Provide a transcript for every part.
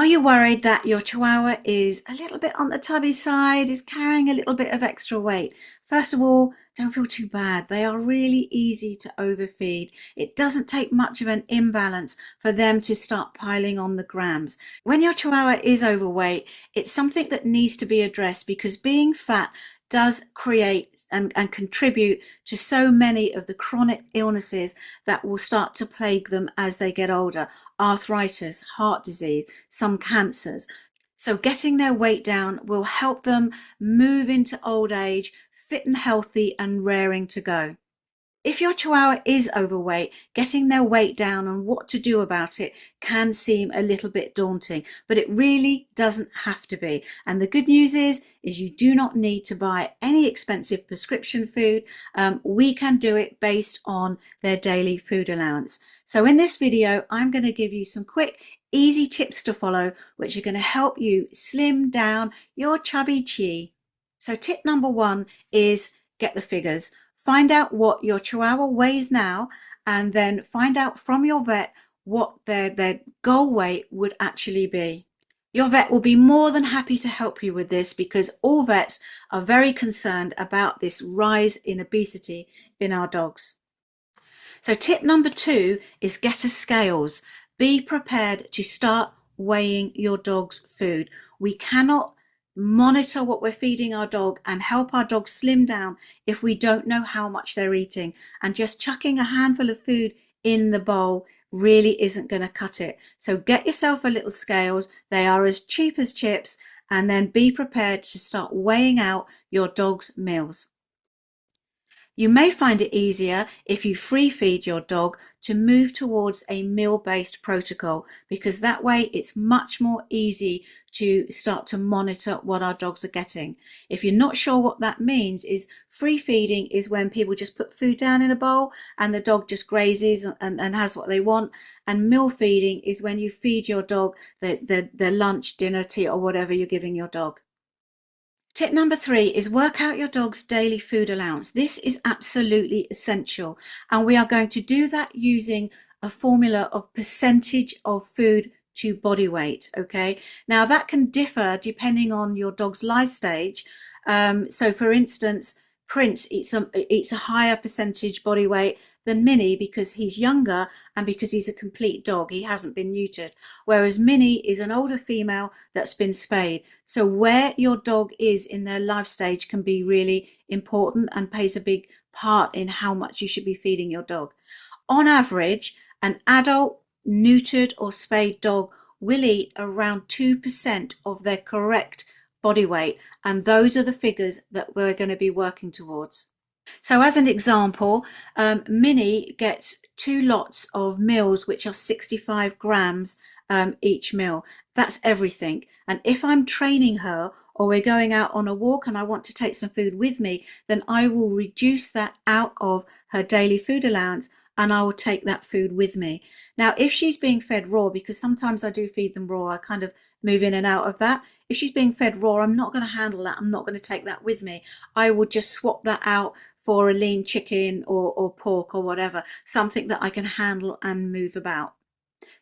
Are you worried that your Chihuahua is a little bit on the tubby side, is carrying a little bit of extra weight? First of all, don't feel too bad. They are really easy to overfeed. It doesn't take much of an imbalance for them to start piling on the grams. When your Chihuahua is overweight, it's something that needs to be addressed because being fat does create and contribute to so many of the chronic illnesses that will start to plague them as they get older. Arthritis, heart disease, some cancers. So getting their weight down will help them move into old age, fit and healthy and raring to go. If your Chihuahua is overweight, getting their weight down and what to do about it can seem a little bit daunting, but it really doesn't have to be. And the good news is you do not need to buy any expensive prescription food. We can do it based on their daily food allowance. So in this video, I'm going to give you some quick, easy tips to follow, which are going to help you slim down your chubby Chi. So tip number one is get the figures. Find out what your Chihuahua weighs now, and then find out from your vet what their goal weight would actually be. Your vet will be more than happy to help you with this because all vets are very concerned about this rise in obesity in our dogs. So tip number two is get a scales. Be prepared to start weighing your dog's food. We cannot monitor what we're feeding our dog and help our dog slim down if we don't know how much they're eating, and just chucking a handful of food in the bowl really isn't going to cut it. So get yourself a little scales. They are as cheap as chips, and then be prepared to start weighing out your dog's meals. You may find it easier if you free feed your dog to move towards a meal-based protocol, because that way it's much more easy to start to monitor what our dogs are getting. If you're not sure what that means, is free feeding is when people just put food down in a bowl and the dog just grazes and has what they want. And meal feeding is when you feed your dog the lunch, dinner, tea, or whatever you're giving your dog. Tip number three is work out your dog's daily food allowance. This is absolutely essential, and we are going to do that using a formula of percentage of food to body weight. Okay, now that can differ depending on your dog's life stage. So for instance, Prince eats a higher percentage body weight than Minnie because he's younger and because he's a complete dog. He hasn't been neutered. Whereas Minnie is an older female that's been spayed. So where your dog is in their life stage can be really important and plays a big part in how much you should be feeding your dog. On average, an adult neutered or spayed dog will eat around 2% of their correct body weight. And those are the figures that we're going to be working towards. So as an example, Minnie gets 2 lots of meals, which are 65 grams each meal. That's everything. And if I'm training her or we're going out on a walk and I want to take some food with me, then I will reduce that out of her daily food allowance and I will take that food with me. Now, if she's being fed raw, because sometimes I do feed them raw, I kind of move in and out of that. If she's being fed raw, I'm not going to handle that. I'm not going to take that with me. I would just swap that out for a lean chicken or pork or whatever, something that I can handle and move about.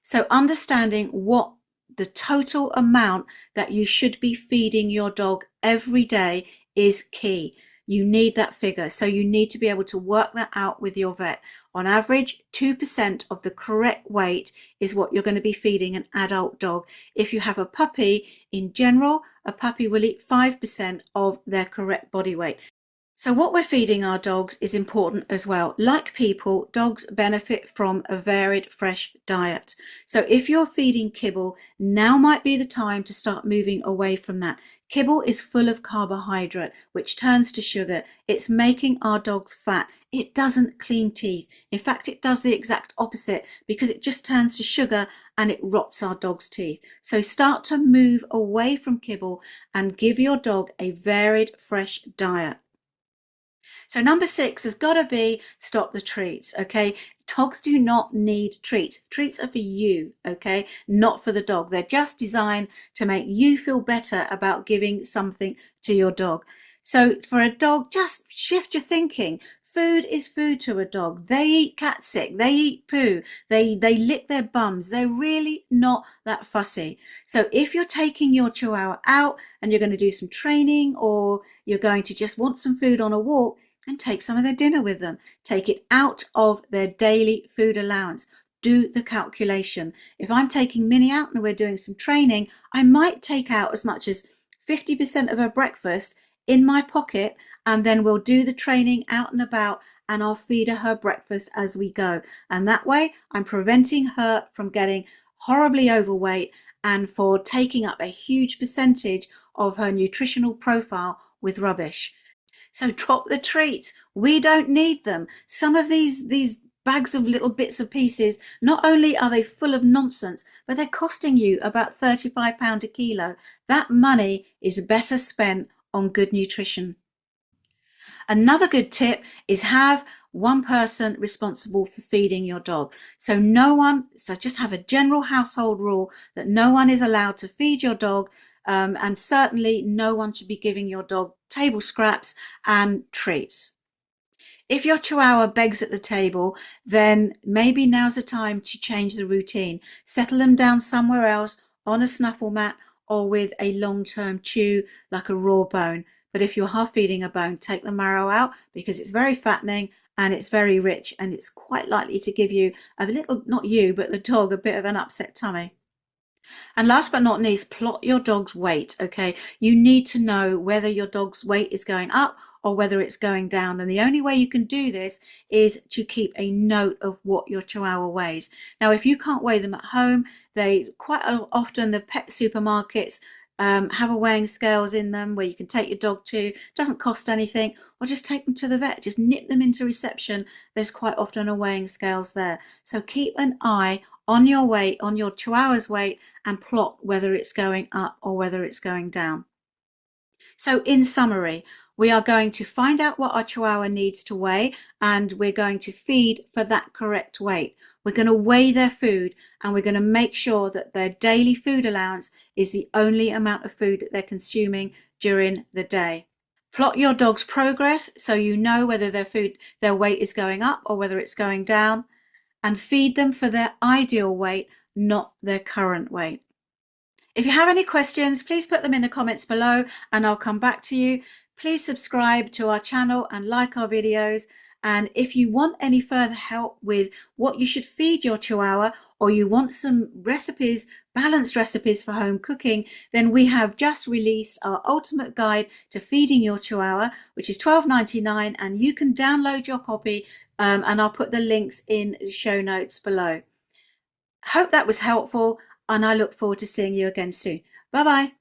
So understanding what the total amount that you should be feeding your dog every day is key. You need that figure. So you need to be able to work that out with your vet. On average, 2% of the correct weight is what you're going to be feeding an adult dog. If you have a puppy, in general, a puppy will eat 5% of their correct body weight. So what we're feeding our dogs is important as well. Like people, dogs benefit from a varied, fresh diet. So if you're feeding kibble, now might be the time to start moving away from that. Kibble is full of carbohydrate, which turns to sugar. It's making our dogs fat. It doesn't clean teeth. In fact, it does the exact opposite because it just turns to sugar and it rots our dog's teeth. So start to move away from kibble and give your dog a varied, fresh diet. So number 6 has got to be stop the treats. Okay, dogs do not need treats. Treats are for you, okay, not for the dog. They're just designed to make you feel better about giving something to your dog. So for a dog, just shift your thinking. Food is food to a dog. They eat cat sick, they eat poo, they lick their bums. They're really not that fussy. So if you're taking your Chihuahua out and you're going to do some training, or you're going to just want some food on a walk, and take some of their dinner with them. Take it out of their daily food allowance. Do the calculation. If I'm taking Minnie out and we're doing some training, I might take out as much as 50% of her breakfast in my pocket, and then we'll do the training out and about, and I'll feed her breakfast as we go. And that way I'm preventing her from getting horribly overweight and for taking up a huge percentage of her nutritional profile with rubbish. So drop the treats. We don't need them. Some of these bags of little bits and pieces, not only are they full of nonsense, but they're costing you about £35 a kilo. That money is better spent on good nutrition. Another good tip is have one person responsible for feeding your dog. So just have a general household rule that no one is allowed to feed your dog, and certainly no one should be giving your dog table scraps and treats. If your Chihuahua begs at the table, then maybe now's the time to change the routine. Settle them down somewhere else on a snuffle mat or with a long-term chew like a raw bone. But if you're half feeding a bone, take the marrow out, because it's very fattening and it's very rich, and it's quite likely to give you a little, not you, but the dog, a bit of an upset tummy. And last but not least, plot your dog's weight, okay? You need to know whether your dog's weight is going up or whether it's going down. And the only way you can do this is to keep a note of what your Chihuahua weighs. Now, if you can't weigh them at home, they quite often, the pet supermarkets have a weighing scales in them where you can take your dog to. It doesn't cost anything, or just take them to the vet. Just nip them into reception. There's quite often a weighing scales there. So keep an eye on your weight, on your Chihuahua's weight, and plot whether it's going up or whether it's going down. So in summary, we are going to find out what our Chihuahua needs to weigh, and we're going to feed for that correct weight. We're going to weigh their food, and we're going to make sure that their daily food allowance is the only amount of food that they're consuming during the day. Plot your dog's progress so you know whether their weight is going up or whether it's going down, and feed them for their ideal weight, not their current weight. If you have any questions, please put them in the comments below and I'll come back to you. Please subscribe to our channel and like our videos. And if you want any further help with what you should feed your Chihuahua, or you want some recipes, balanced recipes for home cooking, then we have just released our ultimate guide to feeding your Chihuahua, which is $12.99, and you can download your copy, and I'll put the links in the show notes below. Hope that was helpful, and I look forward to seeing you again soon. Bye bye.